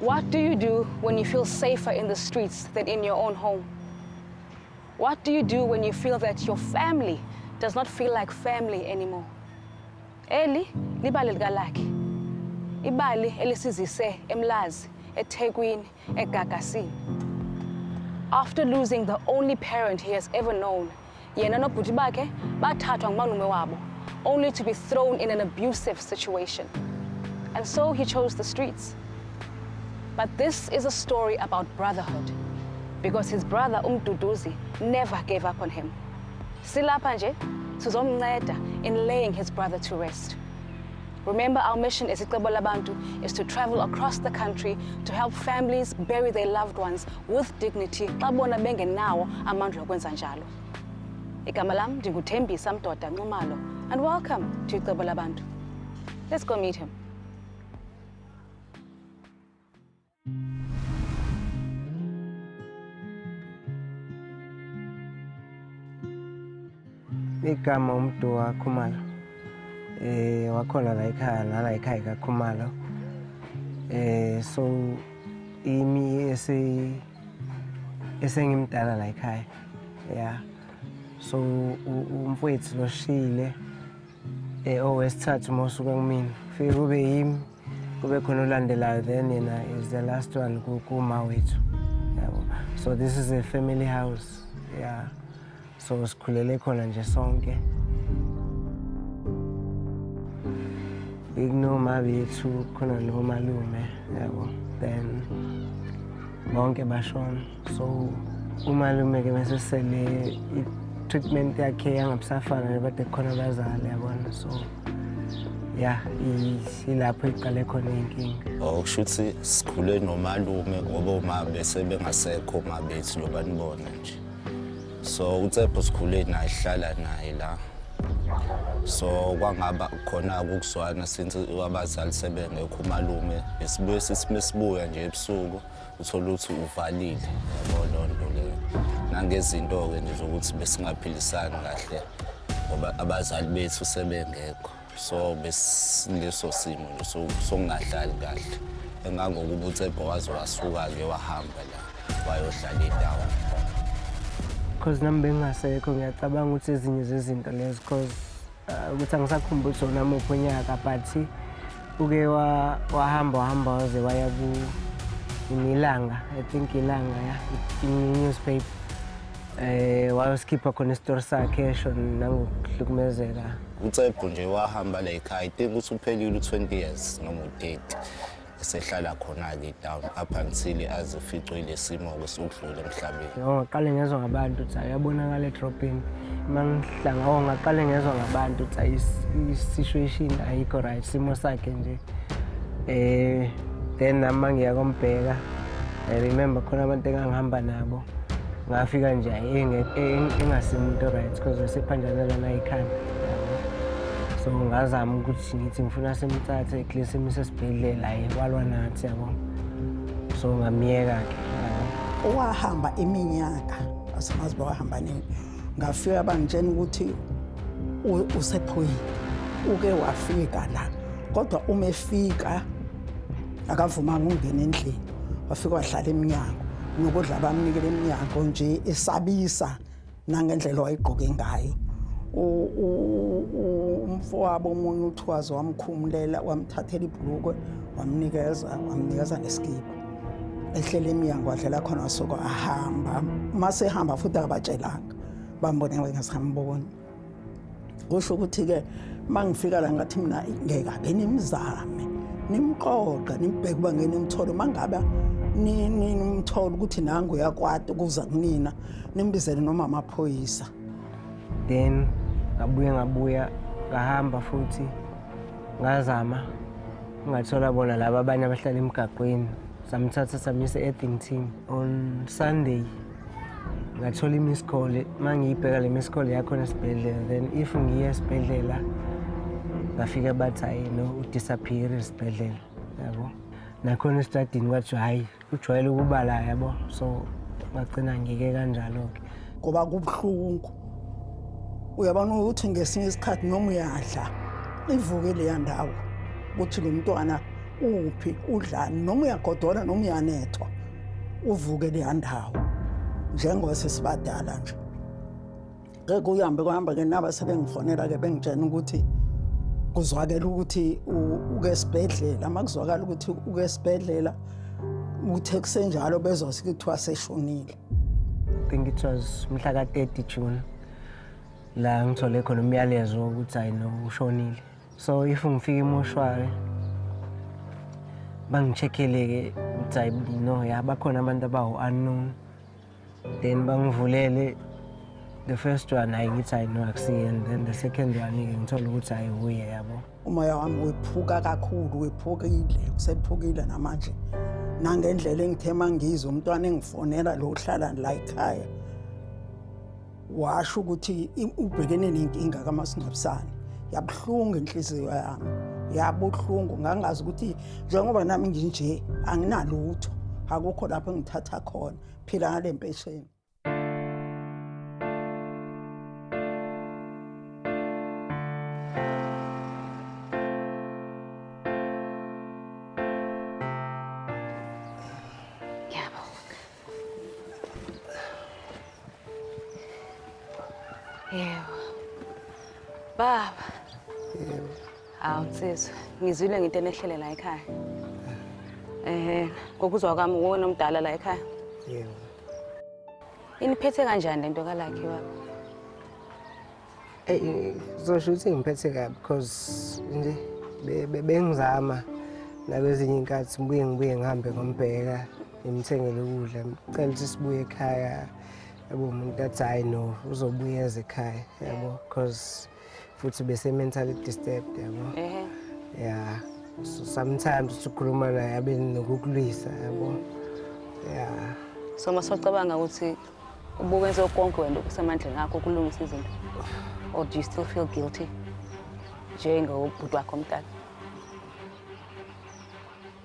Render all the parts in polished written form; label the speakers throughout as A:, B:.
A: What do you do when you feel safer in the streets than in your own home? What do you do when you feel that your family does not feel like family anymore? Eli libali likalakhe. Ibali elisizise eMlazi, eThekwini, eGagasini. After losing the only parent he has ever known, yena nobhuti bakhe bathathwa ngumalume wabo, only to be thrown in an abusive situation. And so he chose the streets. But this is a story about brotherhood, because his brother Umduduzi never gave up on him. Silapha nje sizomnceda in laying his brother to rest. Remember, our mission as Icebo Labantu is to travel across the country to help families bury their loved ones with dignity xa bona bengenawo amandla okwenza njalo. Igama lam ndinguThembisa Mdoda Nxumalo, and welcome to Icebo Labantu. Let's go meet him.
B: Igama umuntu waKhumalo. Wakhona la ekhaya nala ekhaya kaKhumalo. So imi esengimdala la ekhaya. Yeah. So umfowethu loshile owesithathu mosuka kumina. Fike kube yimi kube khona olandelayo, then yena is the last one kuma wethu. Yabo. So this is a family house. Yeah. So sikhulele khona nje sonke. Ignoma bethu khona nomalume yabo. Then bonke bashona. So umalume ke mase sele treatment yakhe yangabusafana nebade khona bazali yabona. So yeah, ilapho iqale khona inkinga.
C: Okushuthi sikhule nomalume ngoba uma bese bengasekho mabethu lobanibona nje. So uTshepo sikhule naye hlala naye la. So kwangaba khona ukuzwana since abazali sebengekho umalume, besibuye sisibuya nje ebusuku uthola ukuthi uvalile yabo lonto le. Nangezinto ke nje zokuthi besingaphilisani kahle ngoba abazali bethu sebengekho. So besileso simo nje sokungadlali kahle. Engangokuba uTshepo wasuka ke wahamba la wayohlala endawo.
B: Because nami bengasekho ngiyacabanga ukuthi ezinye zezinto lezo, because ukuthi angisakhumbuli ukuthi nami uphonyaka, but uke wahamba waze waya kuIlanga, I think Ilanga, yeah, in newspaper. Wayoskipha khona isitori sakhe esho nangokuhlukumezeka.
C: uTshepo nje wahamba la ekhaya, I think ukuthi uphelile 20 years noma 30 esehlala khona ke down up until azificwe lesimo kwesokudlula emhlabeni.
B: Ngaqale ngezwe ngabantu ukuthi ayabonakala edropini. Mangihlanga ngaqale ngezwe ngabantu ukuthi situation ayikho right, simo sakhe nje. Then nami ngiya kombheka, I remember khona abantu engihamba nabo. Ngafika nje engasemuntu right because wasephanjanela la ekhanda. So ngazama ukuthi ngithi ngifuna simthathe eklesi emisesibhedlela walwa nathi yabo. So ngamiyeka ke.
D: Wahamba iminyaka, asimazi wahamba nini. Ngafika bangitshela ukuthi usephoyini. Uke wafika la. Kodwa uma efika akavuma ukungena endlini. Wafika wahlala eminyango. Nokudla bamnikele eminyango nje esabisa nangendlela wayigqoke ngayo. Umfowabo omunye uThwazi wamkhumulela, wamthathela ibhlukwe, wamnikeza nesikipa. Ehlele eminyango wadlela khona wasuka ahamba. Mase ehamba futhi abatshelanga. Bambone ngasihamboni. Kusho ukuthi ke mangifika la ngathi mina ngeke abe nimzame. Nimqoqa, nimbheke uba ngene nimthole mangaba nimthola ukuthi nangu uyakwata ukuza kunina, nimbizele noma amaphoyisa.
B: Then ngabuya ngahamba futhi ngazama ngathola bona laba abanye abahlala emgaqweni, samthatha samisa eEdington. On Sunday ngathola imiss call, mangiyibheka le miss call yakho esibhedlela, then if ngiye esibhedlela ngafika bathi hayi no udisappear esibhedlela yabo. Nakhona estadini kwathi hayi ujwayele ukuba la yabo. So ngagcina ngike kanjalo ke
D: ngoba kubhlungu. Uyabona ukuthi ngesinye isikhathi noma uyadla ivuke le yandawo ukuthi lo mntwana uphi udlani noma uyagodola noma uyanethwa uvuke leya ndawo njengoba sesibadala nje. Ke kuhamba ke naba sebengifonela ke bengitshena ukuthi kuzwakela ukuthi uke esibhedlela, makuzwakala ukuthi uke esibhedlela uthe kusenjalo bezosithi kuthiwa seshonile.
B: I think it was mhla ka 30 June la ngithole khona umyalezo ukuthi hayi no ushonile. So if ngifika emoshwari bangicheckele ke ukuthi hayi no yabakhona abantu abawu unknown, then bangivulele the first one hayi ngithi hayi no akusiye, and then the second one ngithola ukuthi hayi uye yabo.
D: Umoya wami wephuka kakhulu, wephukile, usephukile namanje. Nangendlela engithema ngizwe umntwana engifonela lo uhlala la ekhaya washo ukuthi ubhekene nenkinga kamasingcwabisane. Yabhlungu inhliziyo yami, yabuhlungu, ngangazi ukuthi njengoba nami nginje anginalutho, akukho lapho engithatha khona, phila ngale mpesheni.
A: Yebo. Baba.
B: Yebo.
A: Hawu nsizwa, ngizwile ngento enehlele la ekhaya. Ngokuzwa kwami uwona omdala la ekhaya.
B: Yebo.
A: Iniphethe kanjani lento kaLucky baba?
B: Zosho ukuthi ngiphethe kabi because nje bengizama nakwezinye inkathi ngibuye ngihambe ngombheka ngimthengele ukudla, ngicela ukuthi sibuye ekhaya. Yabo umuntu athi hayi no uzobuya eze ekhaya yabo because futhi bese mentally disturbed yabo. Yeah, so sometimes ukukhuluma naye abe nokukulwisa yabo. Yeah,
A: so masocabanga ukuthi ubukwenze konke wena okusemandleni akho ukulungisa izinto, or do you still feel guilty njengobhuti wakho omdala?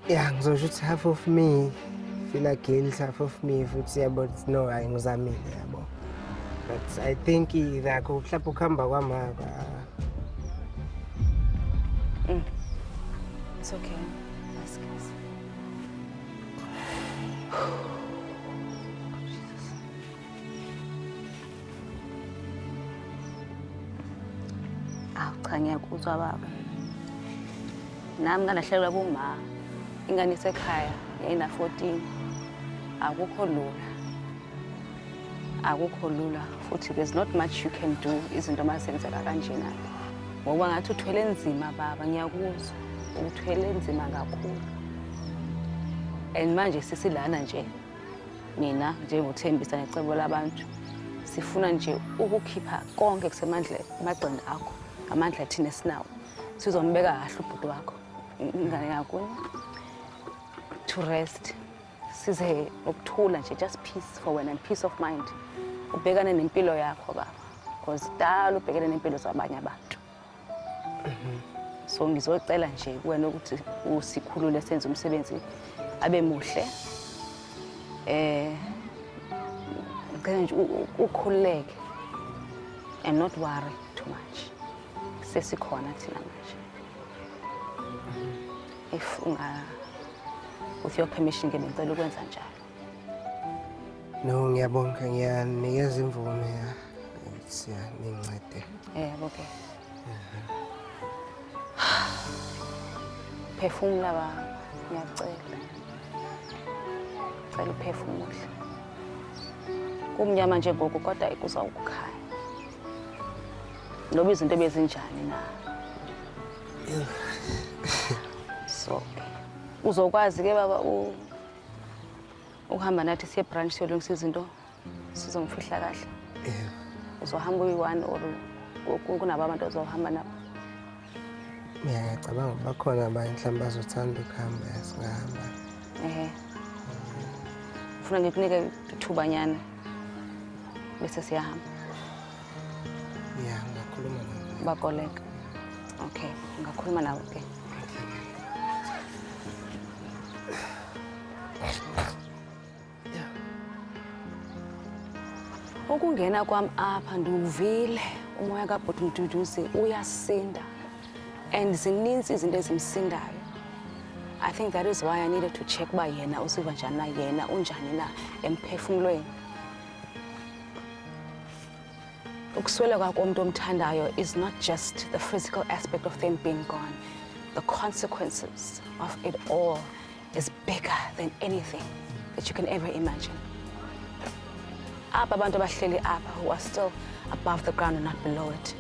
B: Yeah, ngizosho ukuthi half of me feel like guilt, half of me futhi yabo no hayi ngizamile yabo, but I think nakho mhlawumbe ukuhamba kwami
A: It's okay. Let's kiss. Cha ngiyakuzwa baba. Nami ngalahlelwa buma. Ingane isekhaya yayina 14. Akukho lula. Akukho lula futhi there's not much you can do izinto mazenzeka kanjena. Ngoba ngathi uthwele nzima baba, ngiyakuzwa. Uthwele nzima kakhulu. And manje sisilana nje. Mina njengoThembisa necebo labantu sifuna nje ukukhipha konke kusemandleni amaqondo akho, amandla thina sinawo. Sizombeka kahle ubhuti wakho. Ingane yakho to rest. Size ukuthula nje, just peace for wena and peace of mind. Ubhekane nempilo yakho baba. Because dala ubhekene nempilo zabanye abantu. So ngizocela nje wena ukuthi usikhulule senze umsebenzi abe muhle. Ngicela nje ukhululeke and not worry too much. Sesikhona thina manje. If with your permission ngicela ukwenza njalo.
B: No, ngiyabonga, ngiyanikeza imvume ya. Nincede.
A: Yebo ke. Phefumula baba, ngiyacela. Cela uphefumule. Kumnyama nje ngoku kodwa kuzawukukhanya. Noba izinto bezinjani na. So uzokwazi ke baba ukuhamba nathi siye branch siyolungisa izinto sizongifihla kahle. Uzohamba uyi-1 or kunabo abantu ozohamba nabo?
B: Ngiyacabanga bakhona abanye mhlawumbe bazothanda ukuhamba singahamba.
A: Ufuna ngikunike ithubanyana bese siyahamba.
B: Yeah, ngakhuluma nabo.
A: Bakoleka. Okay, ngakhuluma nabo ke. Ukungena kwami apha ndiwuvile umoya kaBhuti Mduduzi uyasinda and zininzi izinto ezimsindayo. I think that is why I needed to check by yena uziva njani na yena unjani na emphefumulweni. Ukusweleka komuntu omthandayo is not just the physical aspect of them being gone. The consequences of it all is bigger than anything that you can ever imagine. Aba abantu abahleli apha who are still above the ground and not below it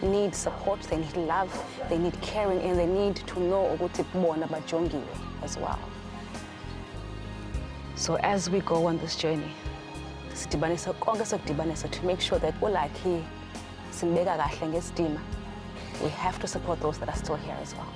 A: need support, they need love, they need caring, and they need to know ukuthi bona bajongiwe as well. So as we go on this journey, sidibanisa konke sokudibanisa to make sure that ulakhi simbeka kahle ngesidima, we have to support those that are still here as well.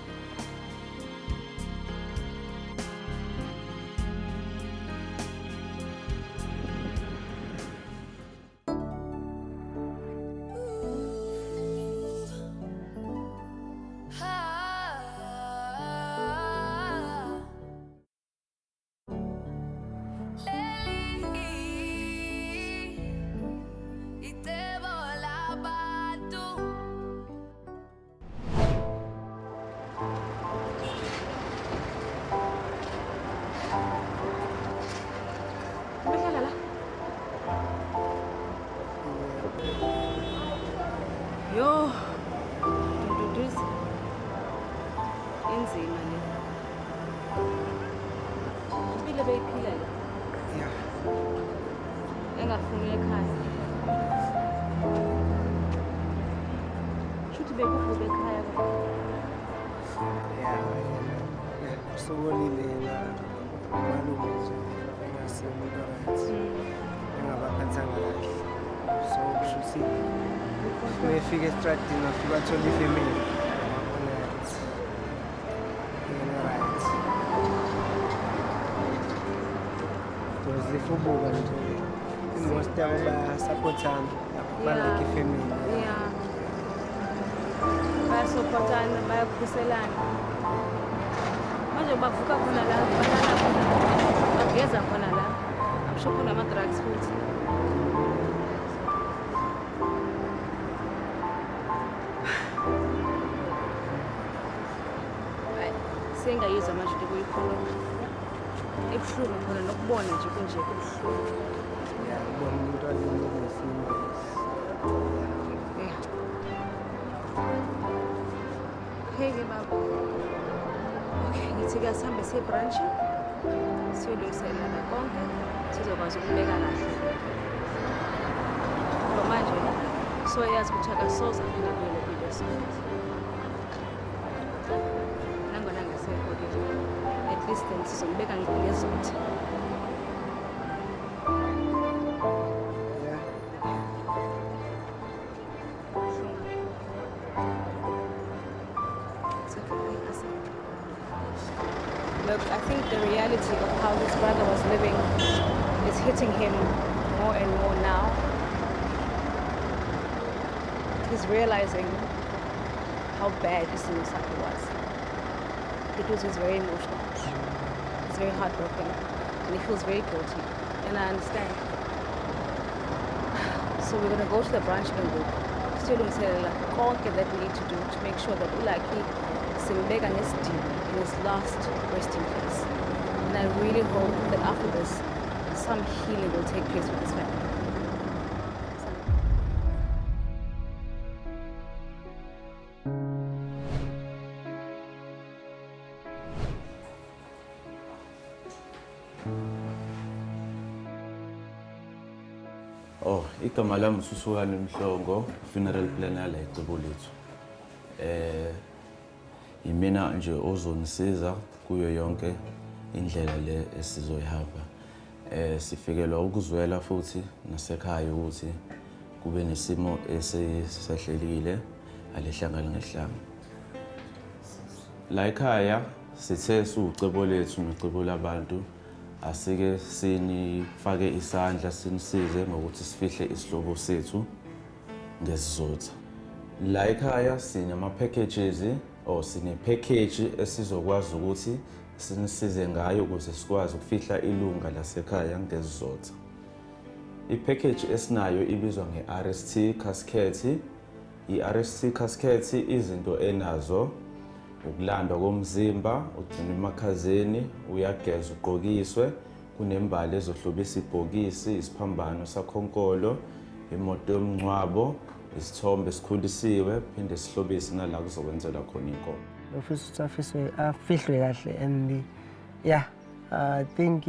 E: Yo, introduce inzima le. Impilo beyiphila le.
B: Yeah.
E: Engafuni ekhaya. Shuthi bekufube ekhaya kodwa.
B: Yeah. Sokolile malume nje engasemuntu right. Engabaphathanga kahle. So kushuthi mayefika estradini afika athola ifamily. Ngabona ukuthi yena right. Because ifubuka nje most yabo bayasupportana balike ifamily.
E: Yeah. Bayasupportana, bayakhuselana. Manje bavuka khona la, balala khona, bageza khona la. I'm sure khona ama-drugs futhi. Sengayizwa manje into kuyikhuluma. Ebuhlungu khona nokubona nje kunje kubuhlungu.
B: Yeah, ubona umuntu alinesimo.
E: Yeah. Okay-ke baba. Okay, ngithi-ke asihambe siye ebranchi. Siyolungiselela konke. Sizokwazi ukubeka kahle. Ngoba manje soyazi ukuthi akasoze aphinde kuyele kuleyo sikhathi. Nangona ngasekho-ke, at least then sizombeka ngezotha.
B: Yeah.
E: Look, I think the reality of how his brother was living is hitting him more and more now. He's realizing how bad Isimo Sakhe was. Because he's very emotional. He's very heartbroken. And he feels very guilty. And I understand. So we're going to go to the branch and look. Siyolungiselela konke that we need to do to make sure that ulakhi simbeka ngesidima in his last resting place. And I really hope that after this, some healing will take place with his family.
F: Oh, igama lami uSusukane Mhlongo, funeral planner la eCebo lethu. Yimina nje ozonisiza kuyo yonke indlela le esizoyihamba. Sifikelwa ukuzwela futhi nasekhaya ukuthi kube nesimo esisehlelile alehlangana ngehlanga. La ekhaya sithe sucebo lethu necebo labantu asike sinifake isandla sinisize ngokuthi sifihle isihlobo sethu ngesizotha. La ekhaya sinama packages sine package esizokwazi ukuthi sinisize ngayo ukuze sikwazi ukufihla ilunga lasekhaya ngesizotha. I-package esinayo ibizwa nge-RST casket. I-RST casket izinto enazo ukulandwa komzimba, ugcina emakhazeni, uyageza ugqokiswe, kunembali ezohlobisa ibhokisi, isiphambano sakhonkolo, imoto yomngcwabo, isithombe esikhulisiwe, phinde sihlobise nala kuzokwenzela khona inkomo.
B: Ofisa ukuthi afihlwe kahle and yeah, I think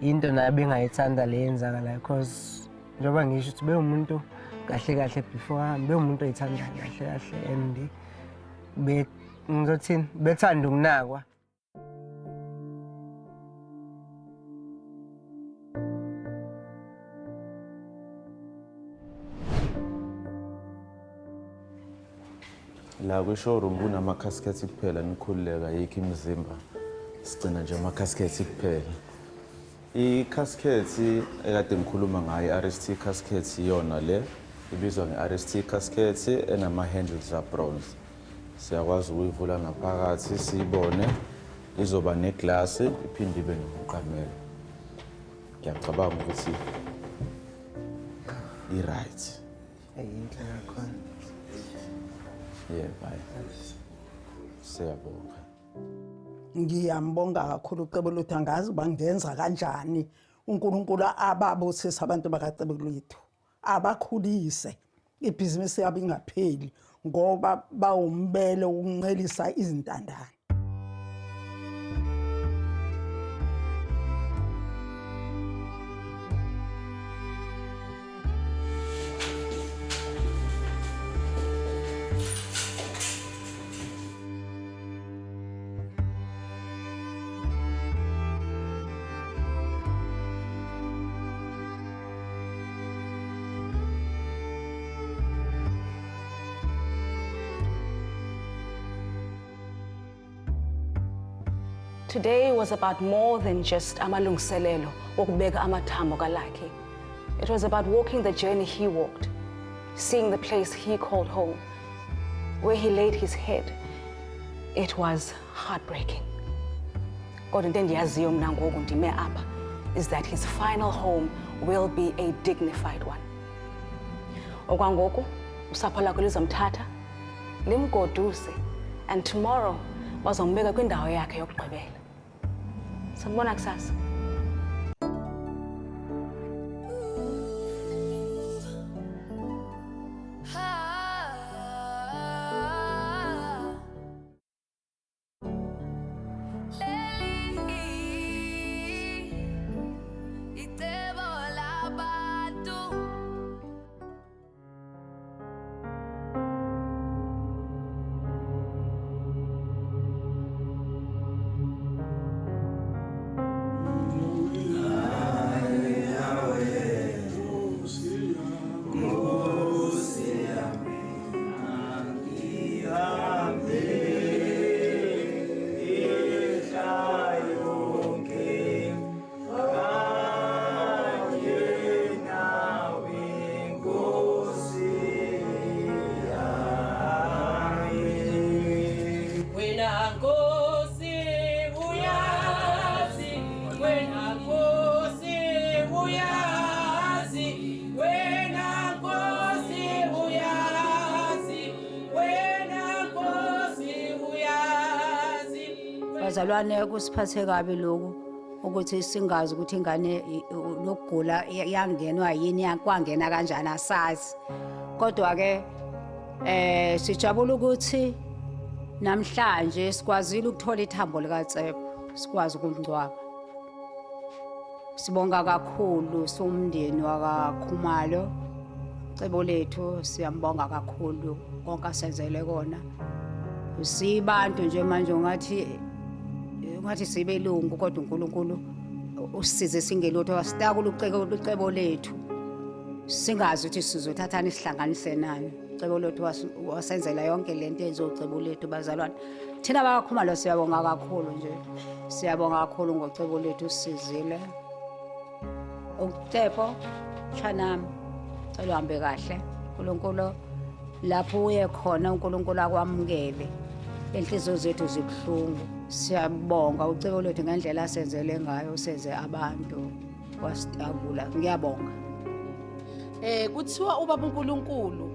B: into naye bengayithanda le yenzakalayo because njengoba ngisho ukuthi bewumuntu kahle kahle before ahambe, bewumuntu oyithandayo kahle kahle and ngizothini bethanda ukunakwa.
F: La kwi-showroom kunama-casket kuphela, nikhululeka yikho imizimba. Sigcina nje ama-casket kuphela. I-casket ekade ngikhuluma ngayo, i-RST casket yona le ibizwa nge-RST casket enama-handles a-bronze. Siyakwazi ukuyivula ngaphakathi siyibone, izoba neglasi iphinde ibe nomqamelo. Ngiyacabanga ukuthi i-right.
B: Ayinhle kakhulu.
F: Yeah, bye. Siyabonga.
D: Ngiyambonga kakhulu uCebelethu, angazi bangenza kanjani uNkulunkulu ababusisa abantu bakaCebelethu, abakhulise ibhizinisi yabo ingapheli ngoba bawumbele ukuncelisa izintandane.
A: Today was about more than just amalungiselelo okubeka amathambo kaLucky. It was about walking the journey he walked, seeing the place he called home, where he laid his head. It was heartbreaking. Kodwa into endiyaziyo mna ngoku ndime apha is that his final home will be a dignified one. Okwangoku usapho lakho lizomthatha limgoduse, and tomorrow bazombeka kwindawo yakhe yokugqibela. Sanibona kusasa.
G: Bazalwane kusiphathe kabi lokhu ukuthi singazi ukuthi ingane lokugula yangenwa yini kwangena kanjani asazi. Kodwa ke sijabula ukuthi namhlanje sikwazile ukuthola ithambo likaCebo, sikwazi ukumngcwaba. Sibonga kakhulu somndeni wakaKhumalo. Cebelethu siyambonga kakhulu konke asenzele kona. Sibantu nje manje ungathi sibelungu kodwa uNkulunkulu usisize singelutho, asitakula uCebelethu singazi ukuthi sizothathana isihlanganise nani. Cebelethu wasenzela yonke lento ezoCebelethu. Bazalwane thina bakaKhumalo siyabonga kakhulu nje, siyabonga kakhulu ngoCebelethu usizile. uCebo chanami cela uhambe kahle, uNkulunkulu lapho uye khona uNkulunkulu akwamukele. Inhliziyo zethu zibuhlungu, siyabonga uCebelethu ngendlela asenzele ngayo, usenze abantu wasitabula. Ngiyabonga.
H: Kuthiwa ubaba uNkulunkulu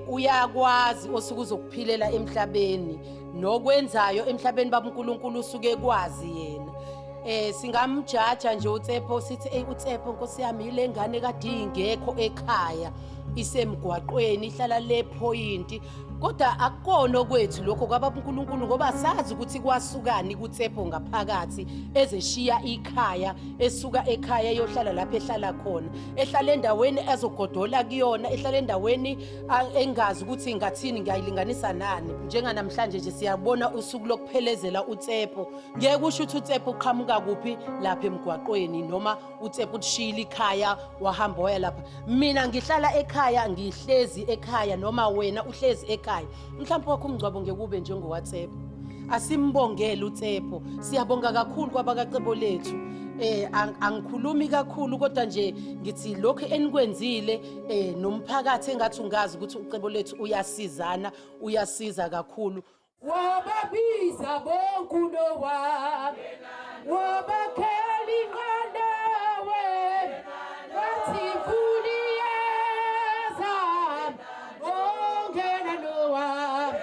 H: uyakwazi osuku uzokuphilela emhlabeni nokwenzayo emhlabeni babuNkulunkulu usuke kwazi yena. Singamjaja nje uTshepo sithi uTshepo Nkosi yami ile ngane kade ingekho ekhaya isemgwaqweni ihlala le point kodwa akukona kwethu lokho kwababuNkulunkulu ngoba sazi ukuthi kwasukani kuTshepo ngaphakathi ezeshiya ikhaya esuka ekhaya eyohlala lapha ehlala khona ehlala endaweni ezogodola kuyona ehlala endaweni engazi ukuthi ngathini ngayilinganisa nani njenganamhlanje nje siyabona usuku lokuphelezela uTshepo ngeke kusho ukuthi uTshepo uqhamuka kuphi lapha emgwaqweni noma uTshepo ushila ikhaya wahamba waya lapha mina ngihlala ekhaya ngihlezi ekhaya noma wena uhlezi ekhaya mhlawumbe wakho umngcwabo ngekube njengowaTshepo asimbongele uTshepo siyabonga kakhulu kwabakaCebo lethu angikhulumi kakhulu kodwa nje ngithi lokho enikwenzile nomphakathi engathi ungazi ukuthi uCebo lethu uyasizana uyasiza kakhulu wababiza bonke unowami wabakheli nganawe wathi fuliyeza ongena nowami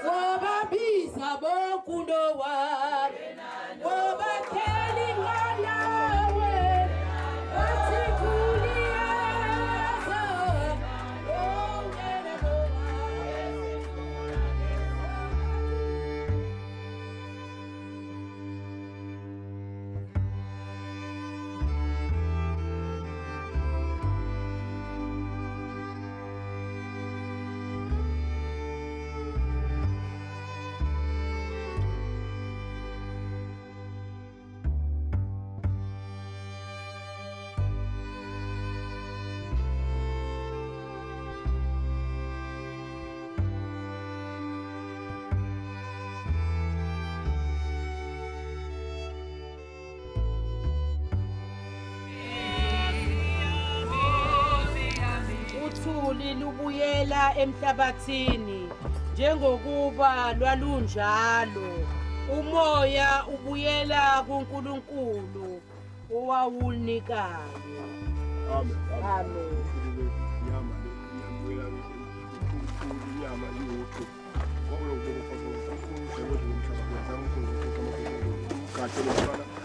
H: wababiza bonke unowami wabakheli nganawe wathi fuliyeza ongena nowami. Uthuli lubuyela emhlabathini njengokuba lwalunjalo umoya ubuyela kuNkulunkulu owawunikayo. Amen. Amen.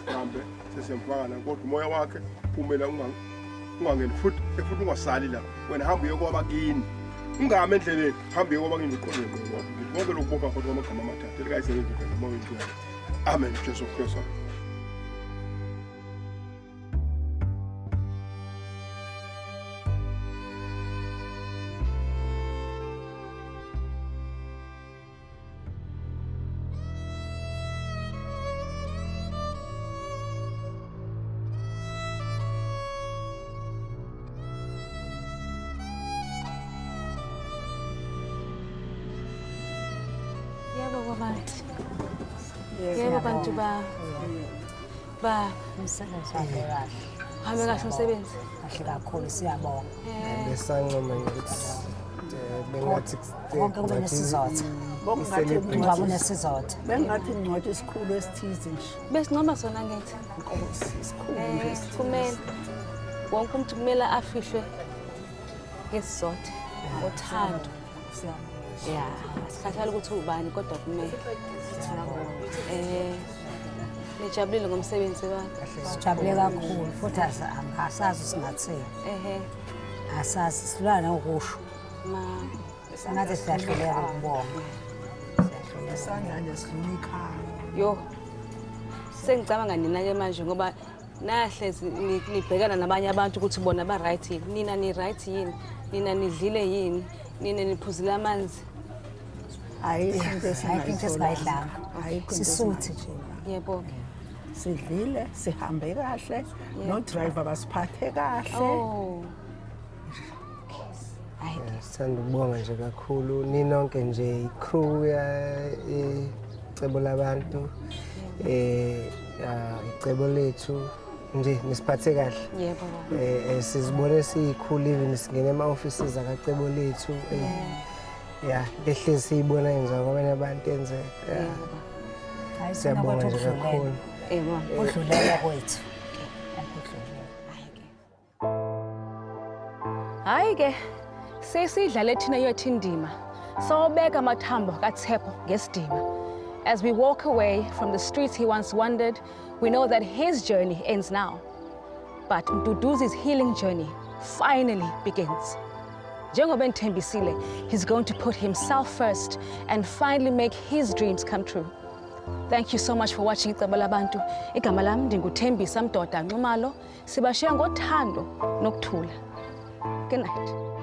I: Hambe sesiyamfaka kodwa umoya wakhe phumela ungangeni futhi ungasali la wena hamba uyokwabakini ungami endleleni hamba uyokwabakini uqonde konke lokubonga kodwa amagama amathathu elikayisebenzi ngomoya wethu. Amen. Jesu Kristu.
E: Yebo babantu. Yebo bantu ba
G: umsebenzi wakhe kahle.
E: hambe kahle umsebenzi.
G: Kahle kakhulu siyabonga.
B: Besanqoma ukuthi bengathi
G: Konke kube nesizotha. Ngicabanga nesizotha.
D: Bengathi ingcwadi esikhulu esithize nje.
E: Besincoma sona ngithi.
D: Inkosi isikhulu nje esithize.
E: Kumele wonke umuntu kumele afihlwe ngesizotha ngothando. Ya, sikhathala ukuthi ubani kodwa kumele. Nijabulile ngomsebenzi wami.
G: Sijabule kakhulu futhi angasazi singathini. Asazi silwana ukusho. Singathi siyahluleka ukubonga.
D: Isandla lesidlula ikhaya.
E: Yo. Sengicabanga nina ke manje ngoba nahlezi nibhekana nabanye abantu ukuthi bona ba right yini. Nina ni right yini? Nina nidlile yini? Nina niphuzile amanzi.
D: Ayikho into
G: esingayidlanga.
D: Ayikho into
G: Sisuthi.
E: Yebo.
D: Sidlile, sihambe kahle, no driver basiphathe kahle.
E: Oh.
B: sithanda ukubonga nje kakhulu ninonke nje icrew icebo labantu icebo lethu nje nisiphathe kahle.
E: Yebo
B: baba. Sizibone siyikhulu even singena ema-offices akacebo lethu. Ya lehle siyibona yenza kwabanye abantu enze. Siyabonga nje kakhulu.
G: Udlulela kwethu.
E: Hayi ke sesidlale thina yothi indima
A: Sawubeka amathambo kaTshepo ngesidima. As we walk away from the streets he once wandered, we know that his journey ends now. But Mduduzi's healing journey finally begins. Njengoba enithembisile, he's going to put himself first and finally make his dreams come true. Thank you so much for watching Icebo Labantu. Igama lami ndinguThembisa Mdoda Nxumalo. Sibashiya ngothando nokuthula. Good night.